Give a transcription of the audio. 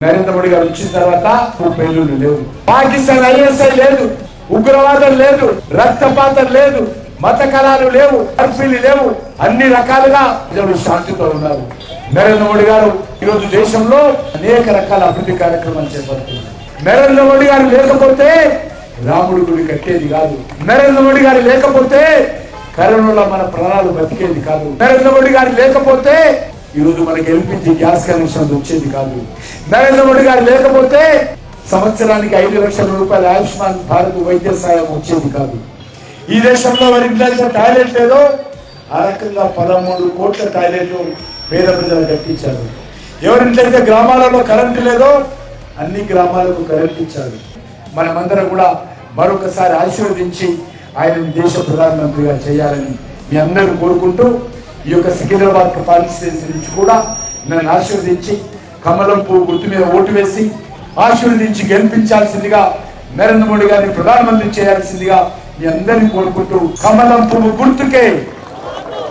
నరేంద్ర మోడీ గారు వచ్చిన తర్వాత పేలుళ్లు లేవు, పాకిస్తాన్ ఐఎస్ఐ లేదు, ఉగ్రవాదం లేదు, రక్తపాతం లేదు, మత కళాలు లేవు, కర్ఫ్యూలు లేవు, అన్ని రకాలుగా ప్రజలు శాంతితో ఉన్నారు. నరేంద్ర మోడీ గారు ఈరోజు దేశంలో అనేక రకాల అభివృద్ధి కార్యక్రమాలు చేపడుతున్నారు. నరేంద్ర మోడీ గారు లేకపోతే రాముడి గుడి కట్టేది కాదు. నరేంద్ర మోడీ గారు లేకపోతే కరోనాలో మన ప్రాణాలు బతికేది కాదు. నరేంద్ర మోడీ గారు లేకపోతే ఈరోజు మనకి ఎల్పిజి గ్యాస్ కనెక్షన్ వచ్చేది కాదు. నరేంద్ర మోడీ గారు లేకపోతే సంవత్సరానికి 5 లక్షల రూపాయల ఆయుష్మాన్ భారత్ వైద్య సాయం వచ్చేది కాదు. ఈ దేశంలో ఎవరింట్లో టాయిలెట్ లేదో ఆ రకంగా 13 కోట్ల టాయిలెట్లు పేద ప్రజలు కట్టించారు. ఎవరింట్లయితే గ్రామాలలో కరెంటు లేదో అన్ని గ్రామాలకు కరెంట్ ఇచ్చారు. మనమందరం కూడా మరొకసారి ఆశీర్వదించి ఆయన దేశ ప్రధానమంత్రిగా చేయాలని మీ అందరూ కోరుకుంటూ ఈ యొక్క సికింద్రాబాద్ కాన్స్టిట్యుయెన్సీ నుంచి కూడా నన్ను ఆశీర్వదించి కమలం పువ్వు గుర్తు మీద ఓటు వేసి ఆశీర్వదించి గెలిపించాల్సిందిగా, నరేంద్ర మోడీ గారిని ప్రధానమంత్రి చేయాల్సిందిగా మీ అందరినీ కోరుకుంటూ కమలం పువ్వు గుర్తుకే